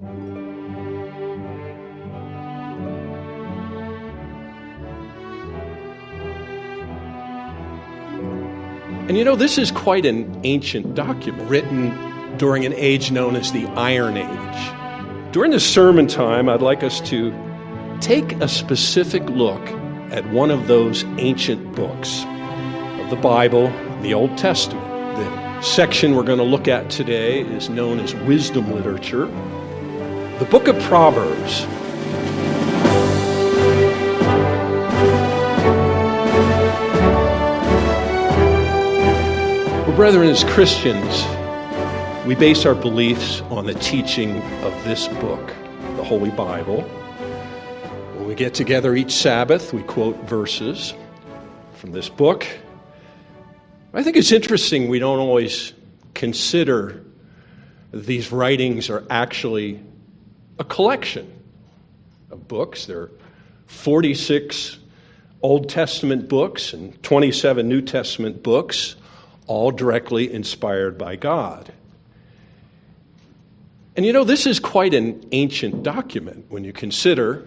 And you know, this is quite an ancient document, written during an age known as the Iron Age. During the sermon time, I'd like us to take a specific look at one of those ancient books of the Bible, the Old Testament. The section we're going to look at today is known as wisdom literature, the Book of Proverbs. Well, brethren, as Christians, we base our beliefs on the teaching of this book, the Holy Bible. When we get together each Sabbath, we quote verses from this book. I think it's interesting we don't always consider these writings are actually a collection of books. There are 46 Old Testament books and 27 New Testament books, all directly inspired by God. And you know, this is quite an ancient document when you consider,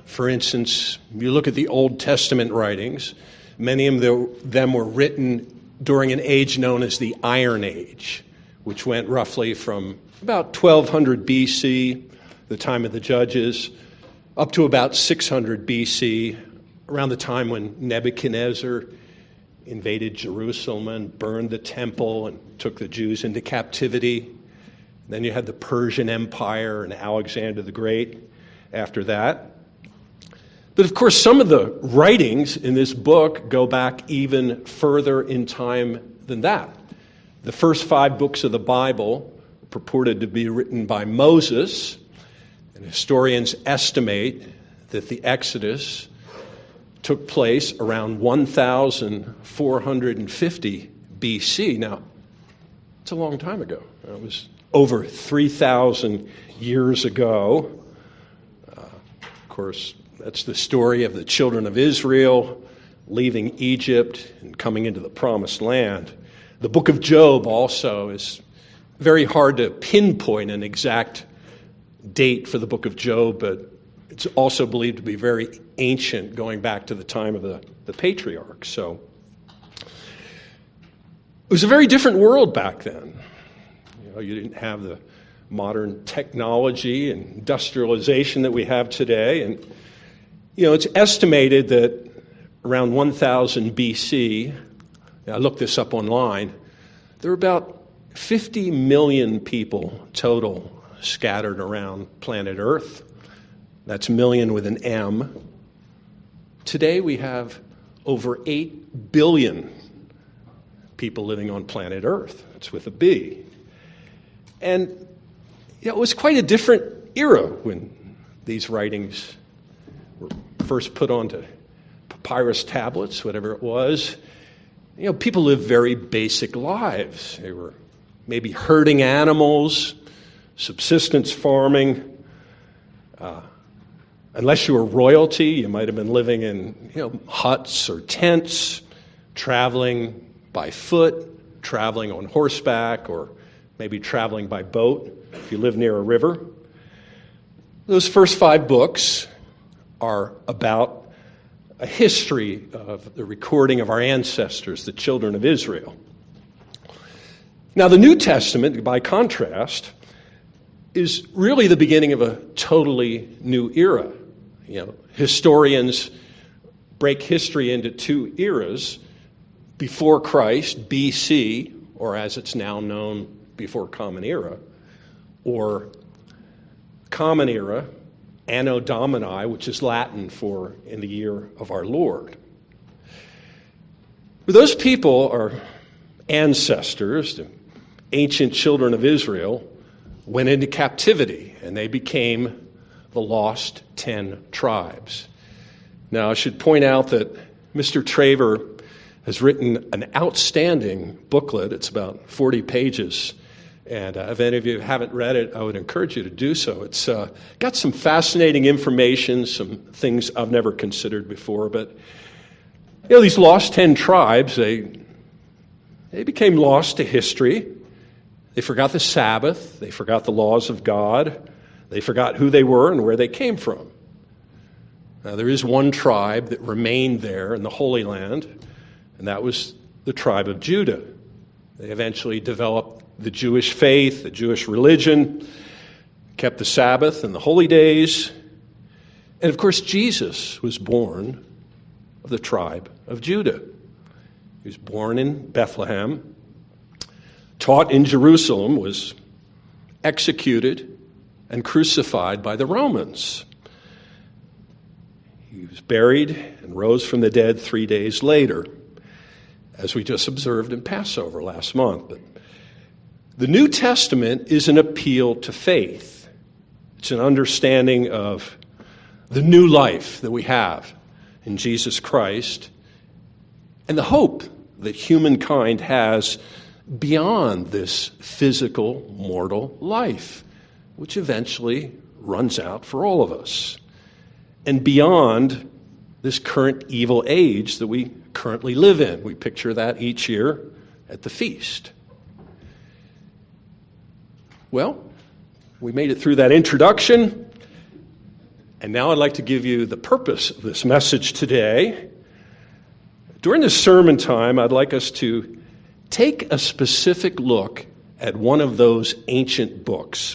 for instance, you look at the Old Testament writings, many of them were written during an age known as the Iron Age, which went roughly from about 1200 BC, the time of the Judges, up to about 600 BC, around the time when Nebuchadnezzar invaded Jerusalem and burned the temple and took the Jews into captivity. Then you had the Persian Empire and Alexander the Great after that. But of course, some of the writings in this book go back even further in time than that. The first 5 books of the Bible purported to be written by Moses, and historians estimate that the Exodus took place around 1450 BC. Now, it's a long time ago. It was over 3,000 years ago. Of course, that's the story of the children of Israel leaving Egypt and coming into the Promised Land. The book of Job also is very hard to pinpoint an exact date for the book of Job, but it's also believed to be very ancient, going back to the time of the patriarchs. So it was a very different world back then. You didn't have the modern technology and industrialization that we have today. And, it's estimated that around 1000 BC, I looked this up online, there were about 50 million people total scattered around planet Earth. That's million with an M. Today we have over 8 billion people living on planet Earth. That's with a B. And it was quite a different era when these writings were first put onto papyrus tablets, whatever it was. People lived very basic lives. They were maybe herding animals, subsistence farming. Unless you were royalty, you might have been living in huts or tents, traveling by foot, traveling on horseback, or maybe traveling by boat if you live near a river. Those first 5 books are about a history of the recording of our ancestors, the children of Israel. Now, the New Testament, by contrast, is really the beginning of a totally new era. Historians break history into 2 eras: before Christ, BC, or as it's now known, before Common Era, or Common Era, Anno Domini, which is Latin for in the year of our Lord. Those people are ancestors, the ancient children of Israel, went into captivity, and they became the lost 10 tribes. Now, I should point out that Mr. Traver has written an outstanding booklet. It's about 40 pages. And if any of you haven't read it, I would encourage you to do so. It's got some fascinating information, some things I've never considered before. But these lost 10 tribes, they became lost to history. They forgot the Sabbath. They forgot the laws of God. They forgot who they were and where they came from. Now, there is one tribe that remained there in the Holy Land, and that was the tribe of Judah. They eventually developed the Jewish faith, the Jewish religion, kept the Sabbath and the holy days. And of course, Jesus was born of the tribe of Judah. He was born in Bethlehem, taught in Jerusalem, was executed and crucified by the Romans. He was buried and rose from the dead 3 days later, as we just observed in Passover last month. But the New Testament is an appeal to faith. It's an understanding of the new life that we have in Jesus Christ and the hope that humankind has beyond this physical, mortal life, which eventually runs out for all of us, and beyond this current evil age that we currently live in. We picture that each year at the feast. Well, we made it through that introduction, and now I'd like to give you the purpose of this message today. During this sermon time, I'd like us to take a specific look at one of those ancient books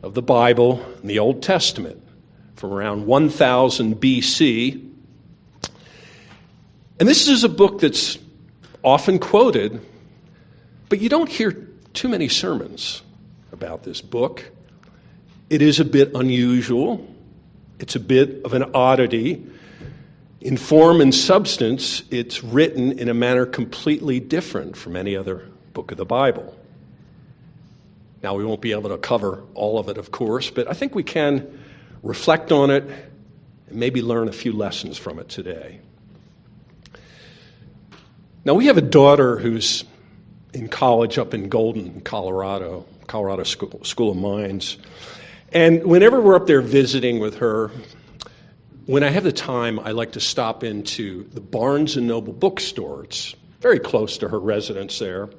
of the Bible in the Old Testament from around 1000 BC. And this is a book that's often quoted, but you don't hear too many sermons about this book. It is a bit unusual. It's a bit of an oddity. In form and substance, it's written in a manner completely different from any other book of the Bible. Now, we won't be able to cover all of it, of course, but I think we can reflect on it and maybe learn a few lessons from it today. Now, we have a daughter who's in college up in Golden, Colorado School of Mines. And whenever we're up there visiting with her, when I have the time, I like to stop into the Barnes & Noble bookstore. It's very close to her residence there.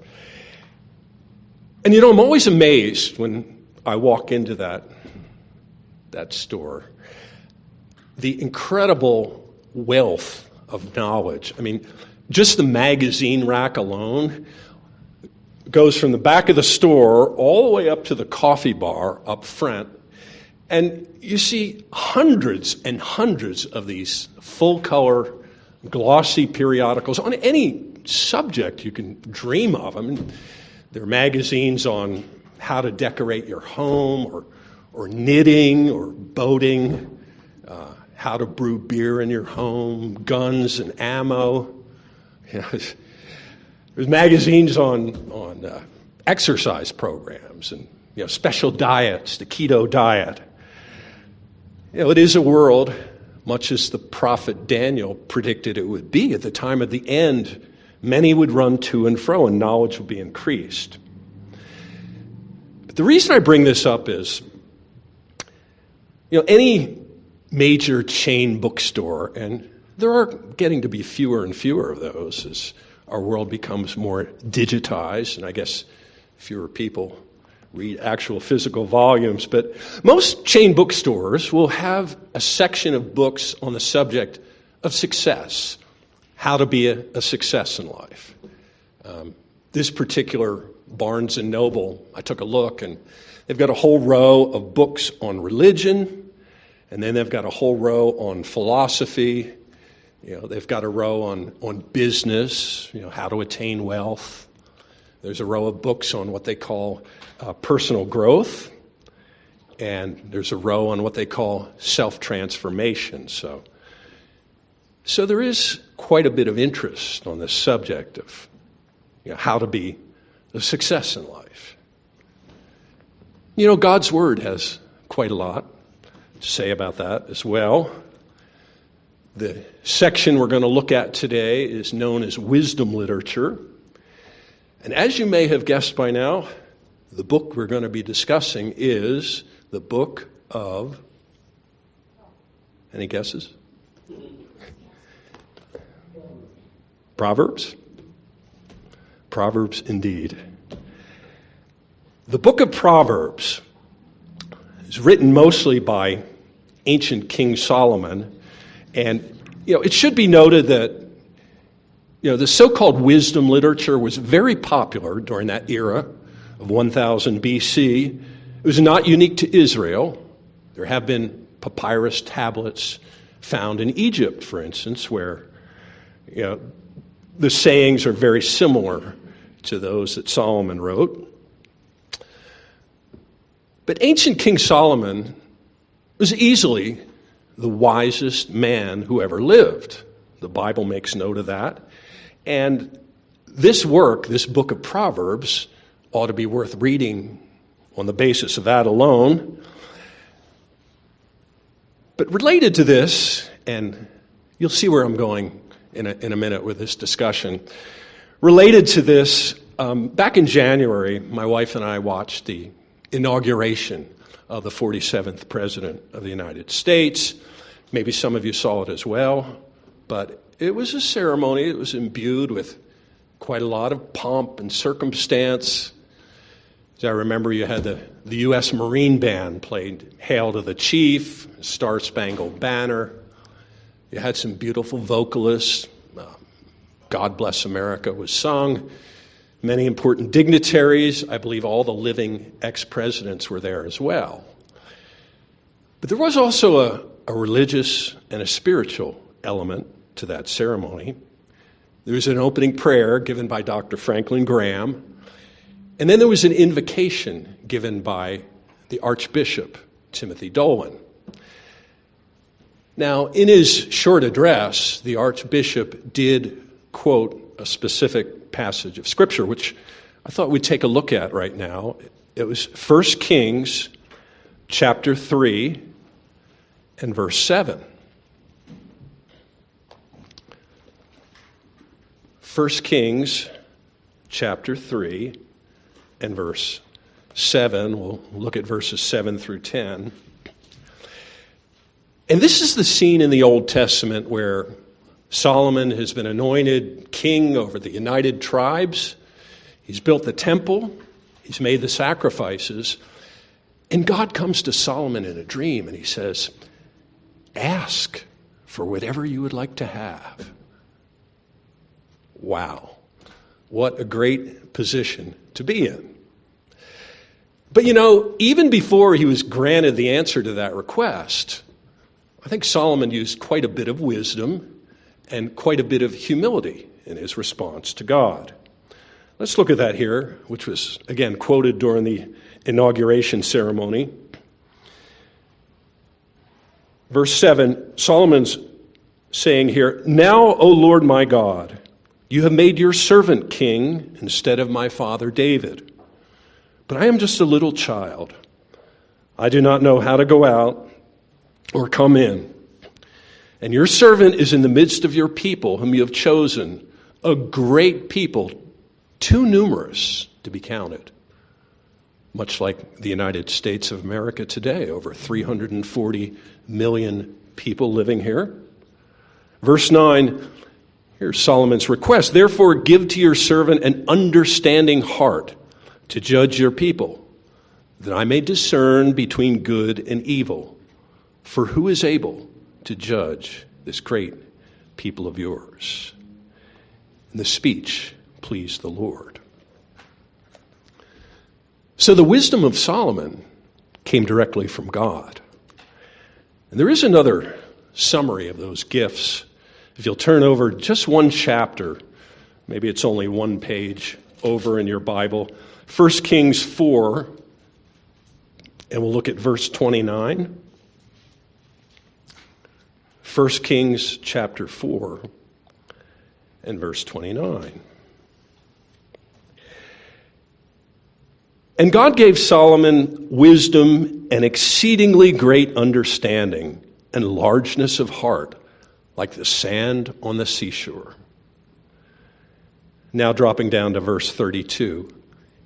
And I'm always amazed when I walk into that store. The incredible wealth of knowledge. I mean, just the magazine rack alone goes from the back of the store all the way up to the coffee bar up front. And you see hundreds and hundreds of these full-color, glossy periodicals on any subject you can dream of. I mean, there are magazines on how to decorate your home, or knitting, or boating, how to brew beer in your home, guns and ammo. There's magazines on exercise programs and special diets, the keto diet. It is a world, much as the prophet Daniel predicted it would be. At the time of the end, many would run to and fro, and knowledge will be increased. But the reason I bring this up is, any major chain bookstore, and there are getting to be fewer and fewer of those as our world becomes more digitized, and I guess fewer people read actual physical volumes, but most chain bookstores will have a section of books on the subject of success, how to be a success in life. This particular Barnes & Noble, I took a look, and they've got a whole row of books on religion, and then they've got a whole row on philosophy. They've got a row on business, how to attain wealth. There's a row of books on what they call personal growth, and there's a row on what they call self-transformation. So there is quite a bit of interest on this subject of how to be a success in life. God's Word has quite a lot to say about that as well. The section we're going to look at today is known as wisdom literature. And as you may have guessed by now, the book we're going to be discussing is the Book of... Any guesses? Proverbs? Proverbs indeed. The Book of Proverbs was written mostly by ancient King Solomon. And, it should be noted that, the so-called wisdom literature was very popular during that era of 1000 BC. It was not unique to Israel. There have been papyrus tablets found in Egypt, for instance, where, the sayings are very similar to those that Solomon wrote. But ancient King Solomon was easily the wisest man who ever lived. The Bible makes note of that. And this work, this book of Proverbs, ought to be worth reading on the basis of that alone. But related to this, and you'll see where I'm going in a minute with this discussion. Related to this, back in January, my wife and I watched the inauguration of the 47th President of the United States. Maybe some of you saw it as well, but it was a ceremony. It was imbued with quite a lot of pomp and circumstance. As I remember, you had the U.S. Marine Band played Hail to the Chief, Star Spangled Banner. You had some beautiful vocalists. God Bless America was sung. Many important dignitaries. I believe all the living ex-presidents were there as well. But there was also a religious and a spiritual element to that ceremony. There was an opening prayer given by Dr. Franklin Graham. And then there was an invocation given by the Archbishop, Timothy Dolan. Now, in his short address, the Archbishop did quote a specific passage of Scripture, which I thought we'd take a look at right now. It was 1 Kings chapter 3 and verse 7. 1 Kings chapter 3 and verse 7. We'll look at verses 7 through 10. And this is the scene in the Old Testament where Solomon has been anointed king over the United Tribes. He's built the temple. He's made the sacrifices. And God comes to Solomon in a dream and he says, ask for whatever you would like to have. Wow. What a great position to be in. But even before he was granted the answer to that request, I think Solomon used quite a bit of wisdom and quite a bit of humility in his response to God. Let's look at that here, which was, again, quoted during the inauguration ceremony. Verse 7, Solomon's saying here, now, O Lord my God, you have made your servant king instead of my father David. But I am just a little child. I do not know how to go out or come in. And your servant is in the midst of your people, whom you have chosen, a great people, too numerous to be counted. Much like the United States of America today, over 340 million people living here. Verse 9, here's Solomon's request. Therefore, give to your servant an understanding heart to judge your people, that I may discern between good and evil. For who is able to judge this great people of yours? And the speech pleased the Lord. So the wisdom of Solomon came directly from God. And there is another summary of those gifts. If you'll turn over just one chapter, maybe it's only one page over in your Bible, 1 Kings 4, and we'll look at verse 29. 1 Kings chapter 4 and verse 29. And God gave Solomon wisdom and exceedingly great understanding and largeness of heart, like the sand on the seashore. Now dropping down to verse 32.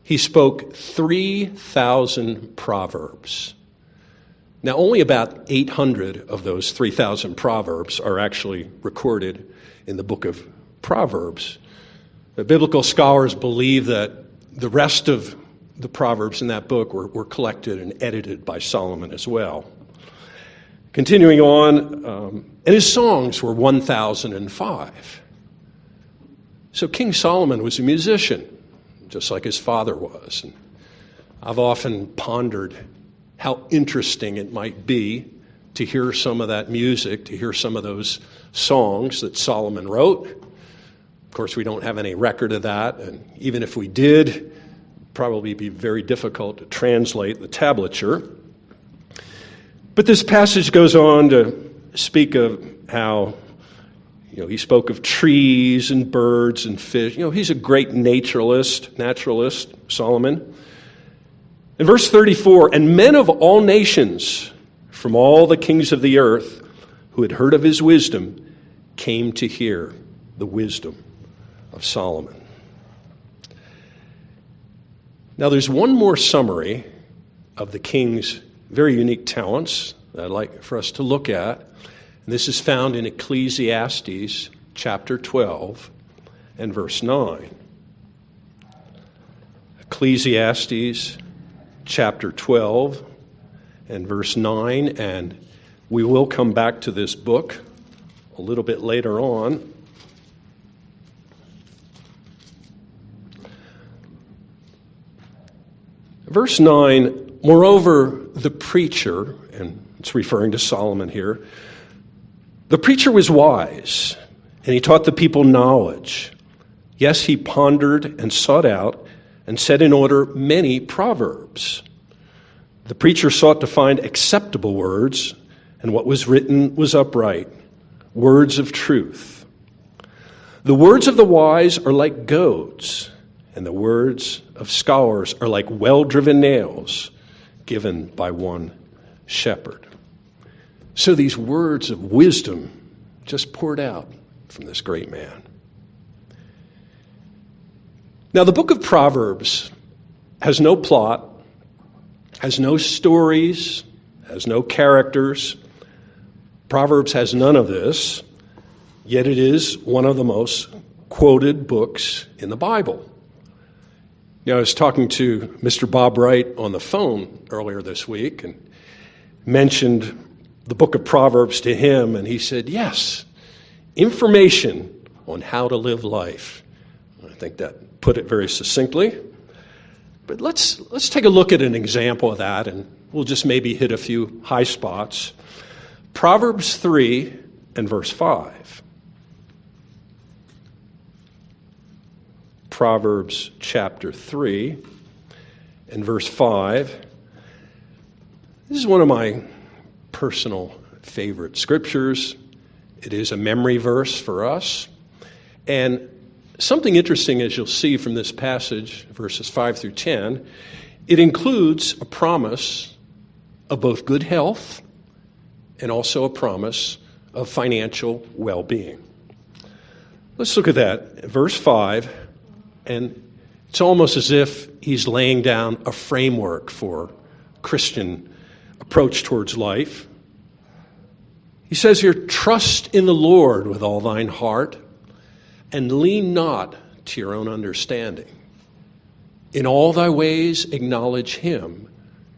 He spoke 3,000 proverbs. Now, only about 800 of those 3,000 proverbs are actually recorded in the Book of Proverbs. The biblical scholars believe that the rest of the Proverbs in that book were collected and edited by Solomon as well. Continuing on, and his songs were 1,005. So King Solomon was a musician, just like his father was. And I've often pondered how interesting it might be to hear some of that music, to hear some of those songs that Solomon wrote. Of course, we don't have any record of that, and even if we did, it'd probably be very difficult to translate the tablature. But this passage goes on to speak of how, he spoke of trees and birds and fish. He's a great naturalist, Solomon. In verse 34, and men of all nations from all the kings of the earth who had heard of his wisdom came to hear the wisdom of Solomon. Now there's one more summary of the king's very unique talents that I'd like for us to look at. And this is found in Ecclesiastes chapter 12 and verse 9. Ecclesiastes chapter 12 and verse 9, and we will come back to this book a little bit later on. Verse 9, moreover, the preacher, and it's referring to Solomon here, the preacher was wise, and he taught the people knowledge. Yes, he pondered and sought out and set in order many proverbs. The preacher sought to find acceptable words, and what was written was upright, words of truth. The words of the wise are like goads, and the words of scholars are like well-driven nails given by one shepherd. So these words of wisdom just poured out from this great man. Now, the book of Proverbs has no plot, has no stories, has no characters. Proverbs has none of this, yet it is one of the most quoted books in the Bible. I was talking to Mr. Bob Wright on the phone earlier this week and mentioned the book of Proverbs to him, and he said, yes, information on how to live life. I think that put it very succinctly. But let's take a look at an example of that, and we'll just maybe hit a few high spots. Proverbs 3 and verse 5. Proverbs chapter 3 and verse 5. This is one of my personal favorite scriptures. It is a memory verse for us. And something interesting, as you'll see from this passage, verses 5 through 10, it includes a promise of both good health and also a promise of financial well-being. Let's look at that. Verse 5. And it's almost as if he's laying down a framework for Christian approach towards life. He says here, trust in the Lord with all thine heart, and lean not to your own understanding. In all thy ways acknowledge him,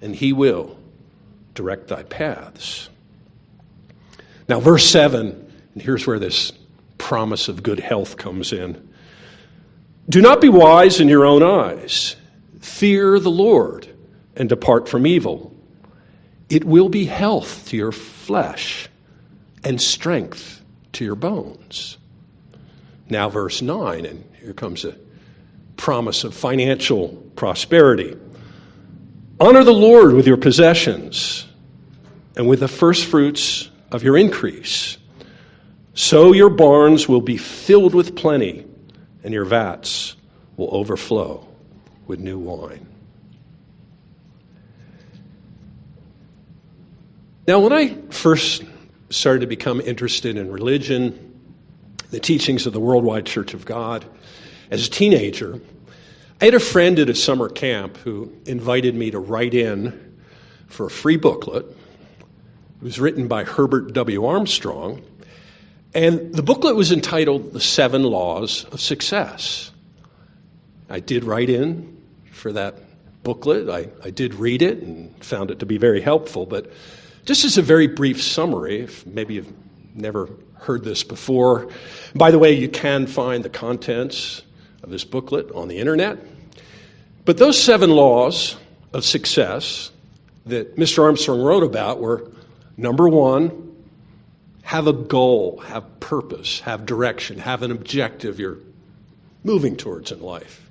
and he will direct thy paths. Now, verse 7, and here's where this promise of good health comes in. Do not be wise in your own eyes. Fear the Lord and depart from evil. It will be health to your flesh and strength to your bones. Now verse 9, and here comes a promise of financial prosperity. Honor the Lord with your possessions and with the first fruits of your increase. So your barns will be filled with plenty, and your vats will overflow with new wine. Now, when I first started to become interested in religion, the teachings of the Worldwide Church of God, as a teenager, I had a friend at a summer camp who invited me to write in for a free booklet. It was written by Herbert W. Armstrong, and the booklet was entitled The 7 Laws of Success. I did write in for that booklet. I did read it and found it to be very helpful, but just as a very brief summary, if maybe you've never heard this before. By the way, you can find the contents of this booklet on the internet. But those 7 laws of success that Mr. Armstrong wrote about were, number 1, have a goal, have purpose, have direction, have an objective you're moving towards in life.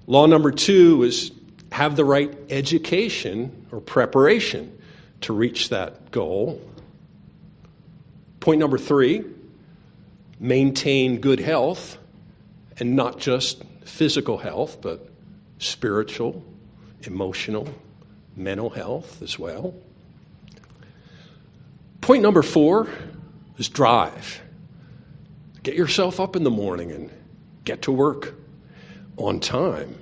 Law number 2 is have the right education or preparation to reach that goal. Point number 3, maintain good health, and not just physical health, but spiritual, emotional, mental health as well. Point number 4 is drive. Get yourself up in the morning and get to work on time.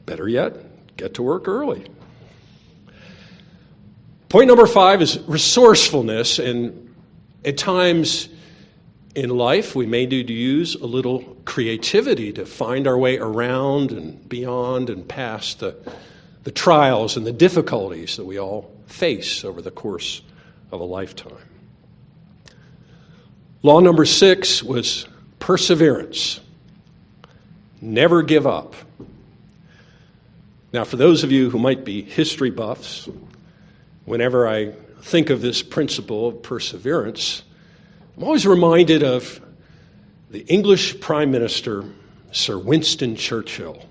Better yet, get to work early. Point number 5 is resourcefulness, and at times in life we may need to use a little creativity to find our way around and beyond and past the trials and the difficulties that we all face over the course of a lifetime. Law number 6 was perseverance. Never give up. Now, for those of you who might be history buffs, whenever I think of this principle of perseverance, I'm always reminded of the English Prime Minister, Sir Winston Churchill.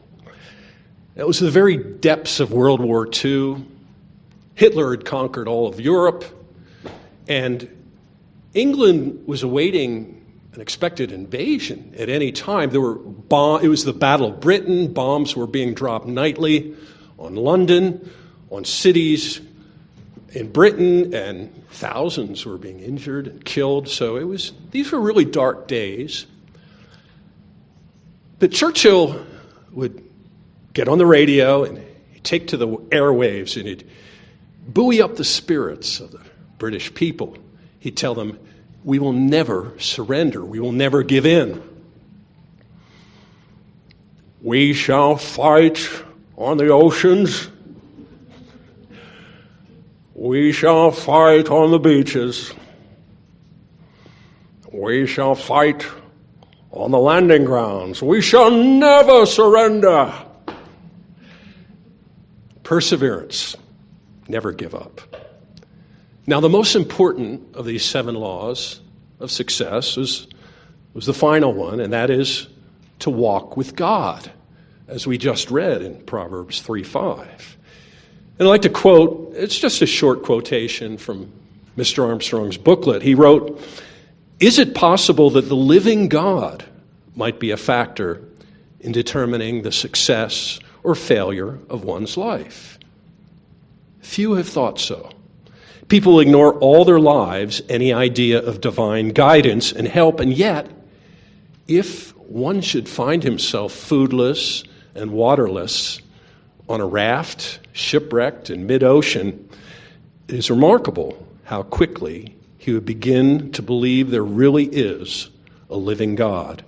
It was the very depths of World War II. Hitler had conquered all of Europe, and England was awaiting an expected invasion at any time. It was the Battle of Britain. Bombs were being dropped nightly on London, on cities in Britain, and thousands were being injured and killed. So these were really dark days. But Churchill would get on the radio and he'd take to the airwaves and he'd buoy up the spirits of the British people. He'd tell them, we will never surrender. We will never give in. We shall fight on the oceans. We shall fight on the beaches. We shall fight on the landing grounds. We shall never surrender. Perseverance. Never give up. Now, the most important of these 7 laws of success was the final one, and that is to walk with God, as we just read in Proverbs 3:5. And I'd like to quote, it's just a short quotation from Mr. Armstrong's booklet. He wrote, "Is it possible that the living God might be a factor in determining the success or failure of one's life? Few have thought so. People ignore all their lives any idea of divine guidance and help, and yet, if one should find himself foodless and waterless on a raft, shipwrecked in mid-ocean, it is remarkable how quickly he would begin to believe there really is a living God.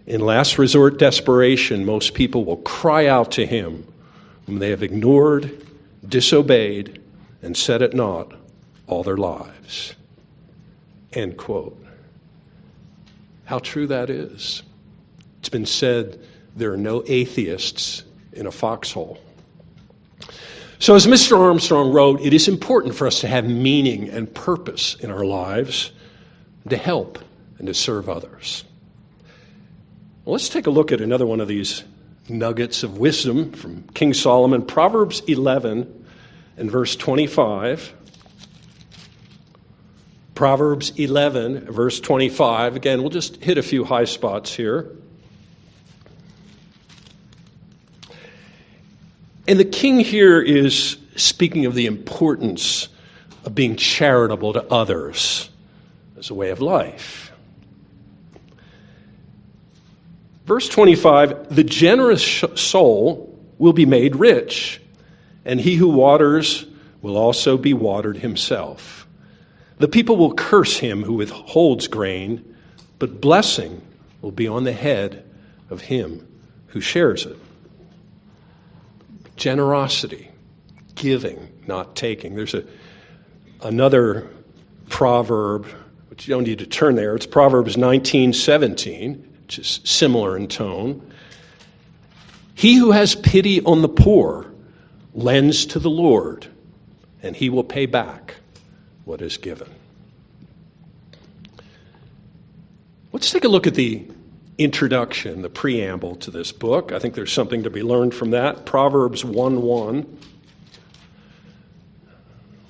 In last resort desperation, most people will cry out to him whom they have ignored, disobeyed, and set at naught all their lives." End quote. How true that is. It's been said there are no atheists in a foxhole. So as Mr. Armstrong wrote, it is important for us to have meaning and purpose in our lives, to help and to serve others. Well, let's take a look at another one of these nuggets of wisdom from King Solomon, Proverbs 11 and verse 25. Proverbs 11, verse 25. Again, we'll just hit a few high spots here. And the king here is speaking of the importance of being charitable to others as a way of life. Verse 25, "The generous soul will be made rich, and he who waters will also be watered himself. The people will curse him who withholds grain, but blessing will be on the head of him who shares it." Generosity, giving, not taking. There's another proverb, which you don't need to turn there. It's Proverbs 19:17, which is similar in tone. He who has pity on the poor lends to the Lord, and he will pay back what is given. Let's take a look at the introduction, the preamble to this book. I think there's something to be learned from that. Proverbs 1:1.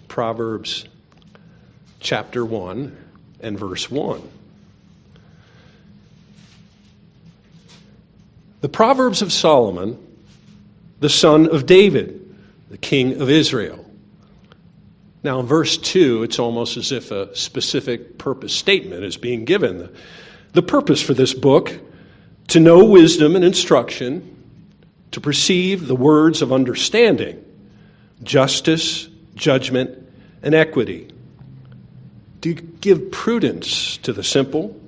Proverbs chapter 1 and verse 1. The Proverbs of Solomon, the son of David, the king of Israel. Now in verse 2, it's almost as if a specific purpose statement is being given. The purpose for this book: to know wisdom and instruction, to perceive the words of understanding, justice, judgment, and equity, to give prudence to the simple,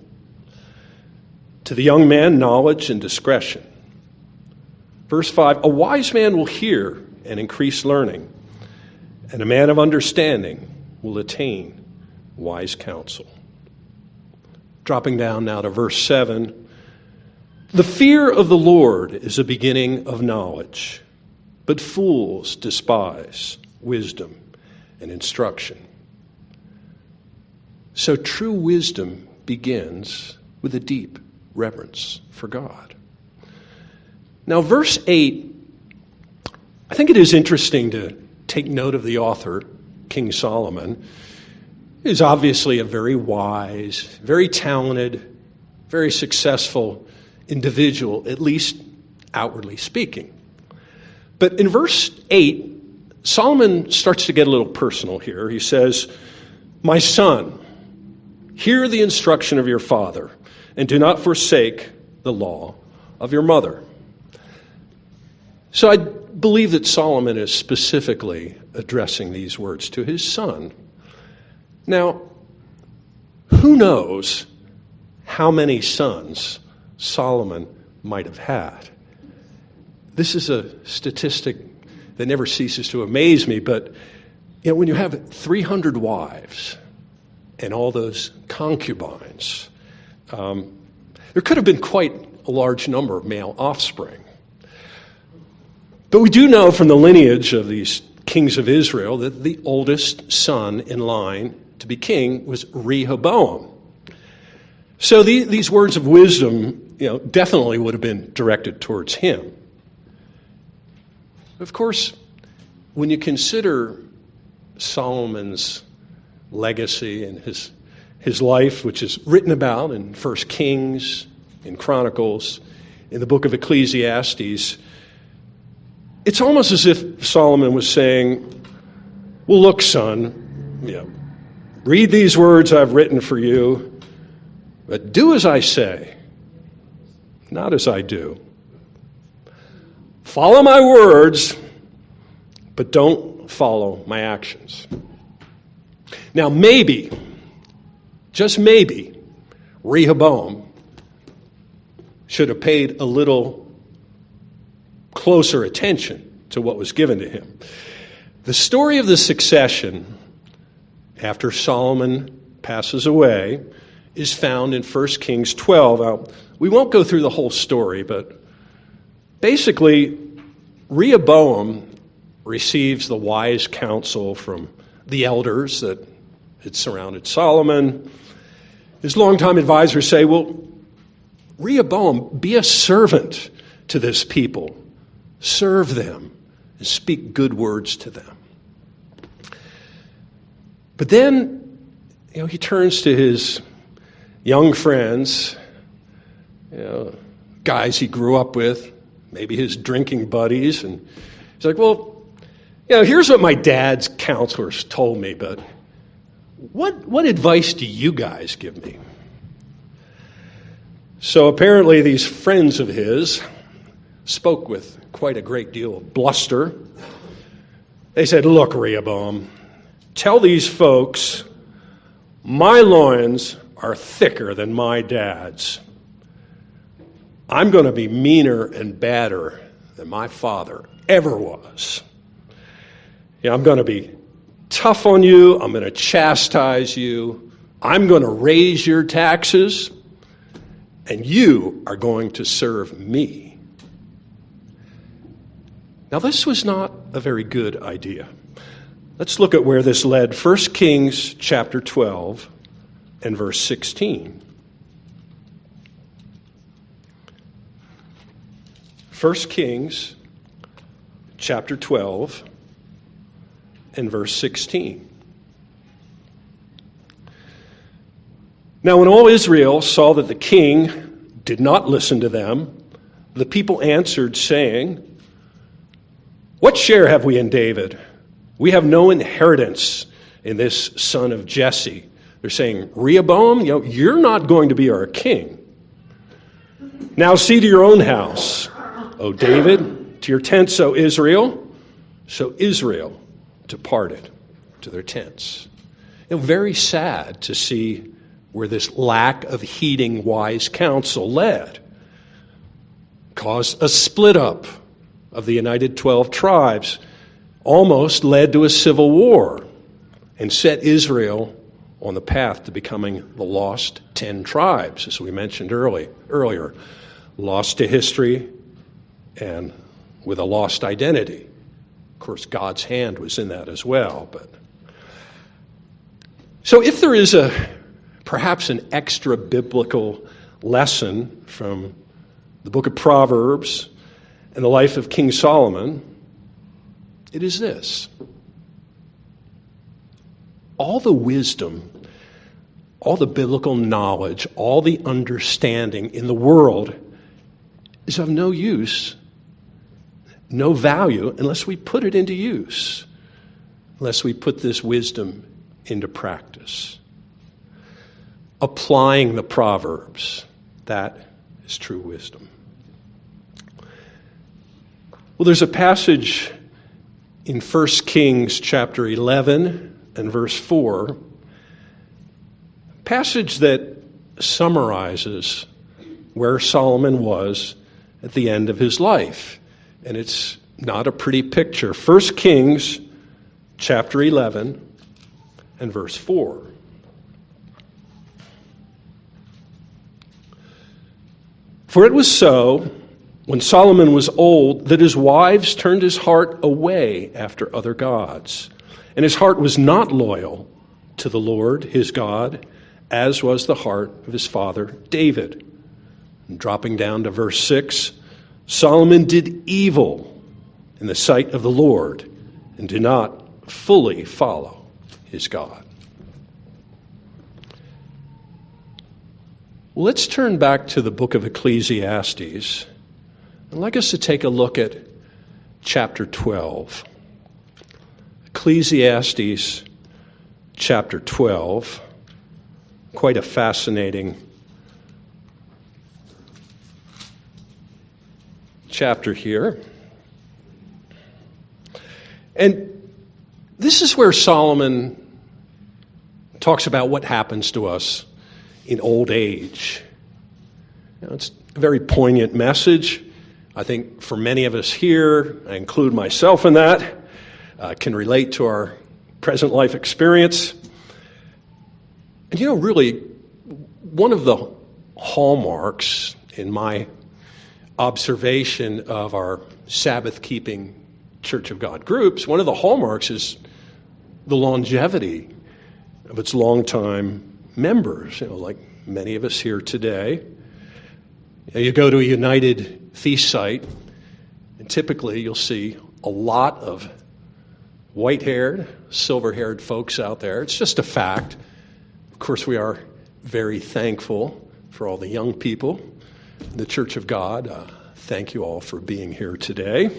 to the young man knowledge and discretion. Verse 5, a wise man will hear and increase learning, and a man of understanding will attain wise counsel. Dropping down now to verse 7, the fear of the Lord is the beginning of knowledge, but fools despise wisdom and instruction. So true wisdom begins with a deep reverence for God. Now, verse 8, I think it is interesting to take note of the author, King Solomon. He is obviously a very wise, very talented, very successful individual, at least outwardly speaking. But in verse 8, Solomon starts to get a little personal here. He says, my son, hear the instruction of your father, and do not forsake the law of your mother. So I believe that Solomon is specifically addressing these words to his son. Now, who knows how many sons Solomon might have had? This is a statistic that never ceases to amaze me, but when you have 300 wives and all those concubines, there could have been quite a large number of male offspring. But we do know from the lineage of these kings of Israel that the oldest son in line to be king was Rehoboam. So these words of wisdom, definitely would have been directed towards him. Of course, when you consider Solomon's legacy and his life, which is written about in 1 Kings, in Chronicles, in the book of Ecclesiastes, it's almost as if Solomon was saying, well, look, son, read these words I've written for you, but do as I say, not as I do. Follow my words, but don't follow my actions. Now, maybe, just maybe, Rehoboam should have paid a little closer attention to what was given to him. The story of the succession after Solomon passes away is found in 1 Kings 12. Now, we won't go through the whole story, but basically, Rehoboam receives the wise counsel from the elders that had surrounded Solomon. His longtime advisors say, well, Rehoboam, be a servant to this people. Serve them and speak good words to them. But then, he turns to his young friends, guys he grew up with, maybe his drinking buddies, and he's like, well, here's what my dad's counselors told me, but what advice do you guys give me? So apparently these friends of his spoke with quite a great deal of bluster. They said, look, Rehoboam, tell these folks my loins are thicker than my dad's. I'm going to be meaner and badder than my father ever was. I'm going to be tough on you. I'm going to chastise you. I'm going to raise your taxes, and you are going to serve me. Now, this was not a very good idea. Let's look at where this led. 1 Kings chapter 12 and verse 16. 1 Kings chapter 12 and verse 16. Now, when all Israel saw that the king did not listen to them, the people answered, saying, "What share have we in David? We have no inheritance in this son of Jesse." They're saying, "Rehoboam, you're not going to be our king. Now see to your own house, O David, to your tents, O Israel." So Israel departed to their tents. Very sad to see where this lack of heeding wise counsel led. Caused a split up of the united 12 tribes, almost led to a civil war, and set Israel on the path to becoming the lost 10 tribes, as we mentioned earlier. Lost to history and with a lost identity. Of course, God's hand was in that as well. So if there is perhaps an extra biblical lesson from the Book of Proverbs and the life of King Solomon, it is this. All the wisdom, all the biblical knowledge, all the understanding in the world is of no use, no value, unless we put it into use, unless we put this wisdom into practice. Applying the Proverbs, that is true wisdom. Well, there's a passage in 1 Kings chapter 11 and verse 4, a passage that summarizes where Solomon was at the end of his life. And it's not a pretty picture. 1 Kings chapter 11 and verse 4. For it was so, when Solomon was old, that his wives turned his heart away after other gods. And his heart was not loyal to the Lord, his God, as was the heart of his father David. And dropping down to verse 6, Solomon did evil in the sight of the Lord and did not fully follow his God. Let's turn back to the book of Ecclesiastes. I'd like us to take a look at chapter 12. Ecclesiastes chapter 12. Quite a fascinating chapter here. And this is where Solomon talks about what happens to us in old age. It's a very poignant message. I think for many of us here, I include myself in that, can relate to our present life experience. And really, one of the hallmarks in my observation of our Sabbath-keeping Church of God groups, one of the hallmarks is the longevity of its longtime members, like many of us here today. You go to a United feast site, and typically you'll see a lot of white-haired, silver-haired folks out there. It's just a fact. Of course, we are very thankful for all the young people in the Church of God. Thank you all for being here today.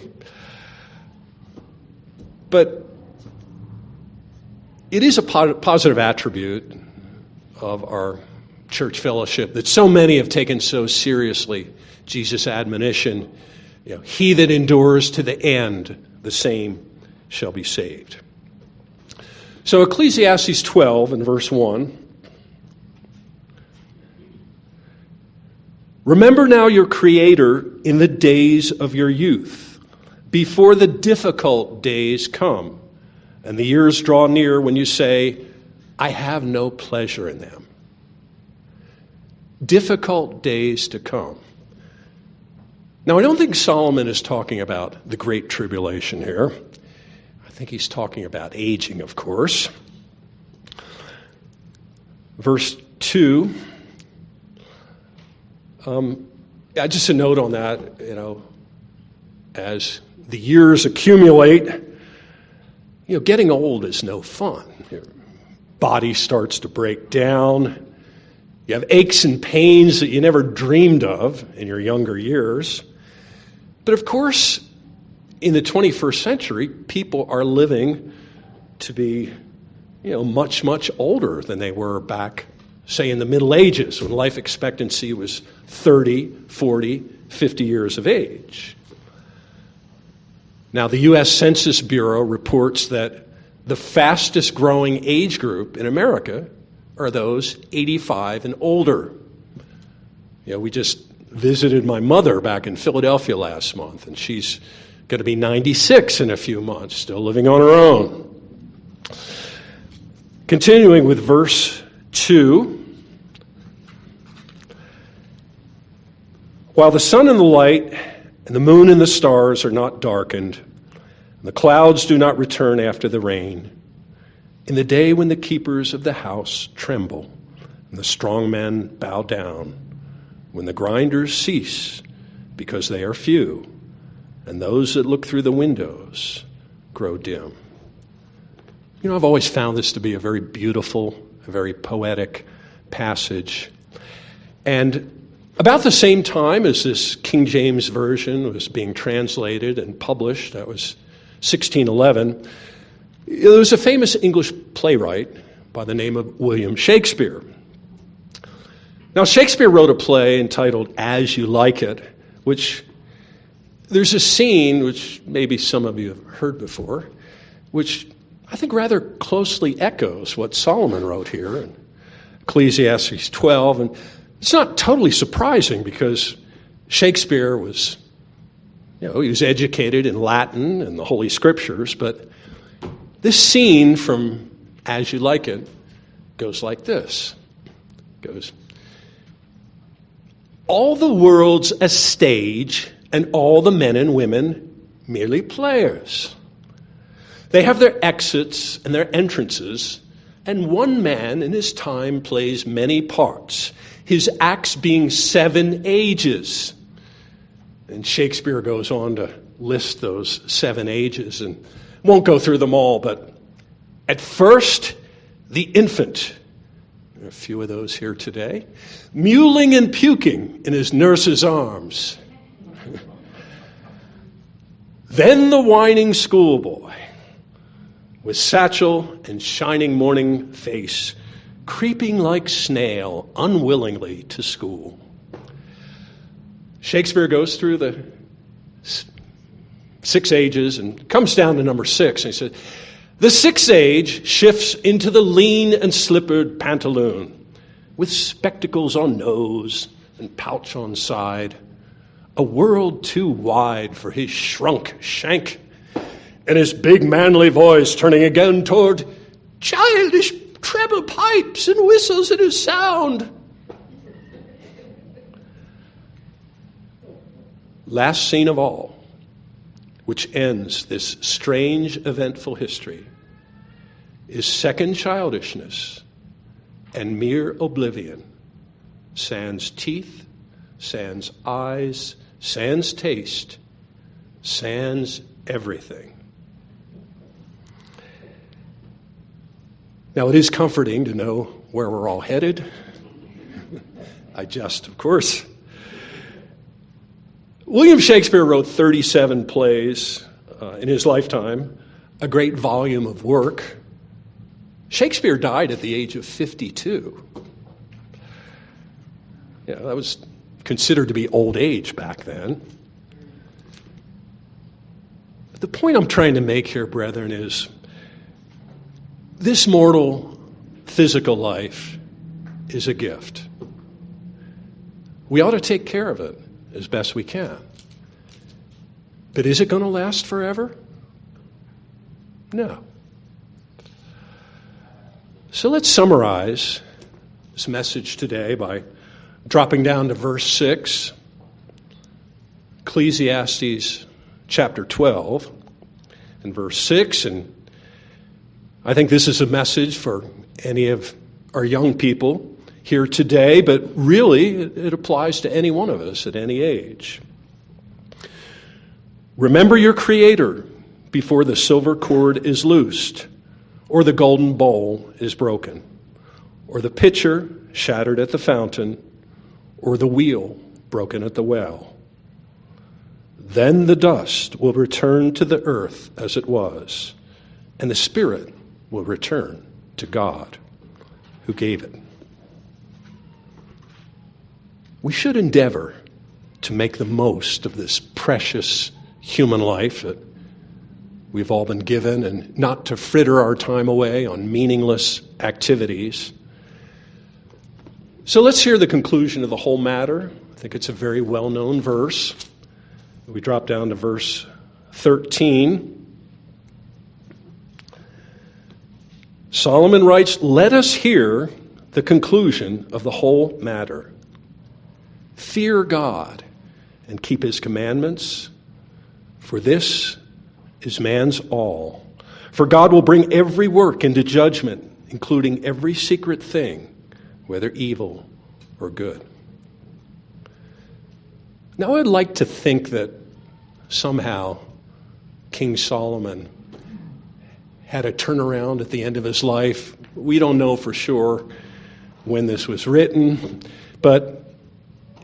But it is a positive attribute of our church fellowship that so many have taken so seriously Jesus' admonition, he that endures to the end, the same shall be saved. So Ecclesiastes 12 and verse 1. Remember now your Creator in the days of your youth, before the difficult days come and the years draw near when you say, I have no pleasure in them. Difficult days to come. Now, I don't think Solomon is talking about the Great Tribulation here. I think he's talking about aging, of course. Verse 2, just a note on that, as the years accumulate, getting old is no fun. Your body starts to break down. You have aches and pains that you never dreamed of in your younger years. But of course, in the 21st century, people are living to be, much, much older than they were back, say, in the Middle Ages, when life expectancy was 30, 40, 50 years of age. Now, the U.S. Census Bureau reports that the fastest growing age group in America are those 85 and older. We just visited my mother back in Philadelphia last month, and she's going to be 96 in a few months, still living on her own. Continuing with verse 2. While the sun and the light and the moon and the stars are not darkened, and the clouds do not return after the rain, in the day when the keepers of the house tremble and the strong men bow down, when the grinders cease because they are few, and those that look through the windows grow dim. I've always found this to be a very beautiful, a very poetic passage. And about the same time as this King James Version was being translated and published, that was 1611, there was a famous English playwright by the name of William Shakespeare. Now, Shakespeare wrote a play entitled As You Like It, which there's a scene, which maybe some of you have heard before, which I think rather closely echoes what Solomon wrote here in Ecclesiastes 12. And it's not totally surprising because Shakespeare was, he was educated in Latin and the Holy Scriptures, but this scene from As You Like It goes like this. It goes, all the world's a stage, and all the men and women merely players. They have their exits and their entrances, and one man in his time plays many parts, his acts being 7 ages. And Shakespeare goes on to list those 7 ages, and won't go through them all, but at first, the infant, a few of those here today, mewling and puking in his nurse's arms. Then the whining schoolboy, with satchel and shining morning face, creeping like snail unwillingly to school. Shakespeare goes through the 6 ages and comes down to number 6, and he says, the 6th age shifts into the lean and slippered pantaloon, with spectacles on nose and pouch on side, a world too wide for his shrunk shank, and his big manly voice turning again toward childish treble pipes and whistles in his sound. Last scene of all, which ends this strange, eventful history, is second childishness and mere oblivion, sans teeth, sans eyes, sans taste, sans everything. Now, it is comforting to know where we're all headed. I jest, of course. William Shakespeare wrote 37 plays in his lifetime, a great volume of work. Shakespeare died at the age of 52. That was considered to be old age back then. But the point I'm trying to make here, brethren, is this mortal physical life is a gift. We ought to take care of it as best we can. But is it going to last forever? No. So let's summarize this message today by dropping down to verse 6, Ecclesiastes chapter 12 and verse 6. And I think this is a message for any of our young people here today, but really it applies to any one of us at any age. Remember your Creator before the silver cord is loosed, or the golden bowl is broken, or the pitcher shattered at the fountain, or the wheel broken at the well. Then the dust will return to the earth as it was, and the spirit will return to God who gave it. We should endeavor to make the most of this precious human life that we've all been given, and not to fritter our time away on meaningless activities. So let's hear the conclusion of the whole matter. I think it's a very well-known verse. We drop down to verse 13. Solomon writes, "Let us hear the conclusion of the whole matter. Fear God and keep his commandments, for this is man's all. For God will bring every work into judgment, including every secret thing, whether evil or good." Now, I'd like to think that somehow King Solomon had a turnaround at the end of his life. We don't know for sure when this was written, but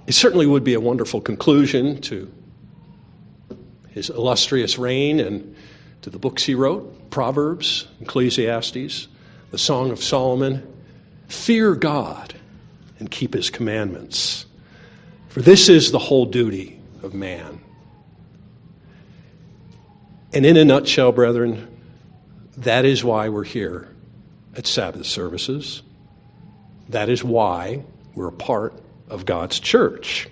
it certainly would be a wonderful conclusion to his illustrious reign and to the books he wrote, Proverbs, Ecclesiastes, the Song of Solomon. Fear God and keep his commandments, for this is the whole duty of man. And in a nutshell, brethren, that is why we're here at Sabbath services. That is why we're a part of God's church.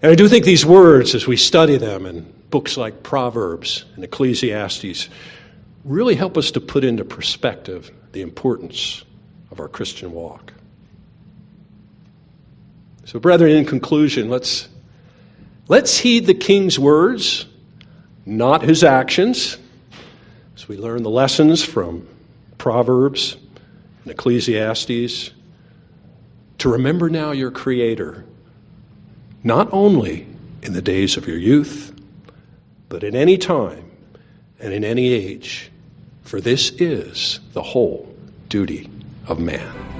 And I do think these words, as we study them in books like Proverbs and Ecclesiastes, really help us to put into perspective the importance of our Christian walk. So, brethren, in conclusion, let's heed the king's words, not his actions, as we learn the lessons from Proverbs and Ecclesiastes, to remember now your Creator, not only in the days of your youth, but at any time and in any age, for this is the whole duty of man.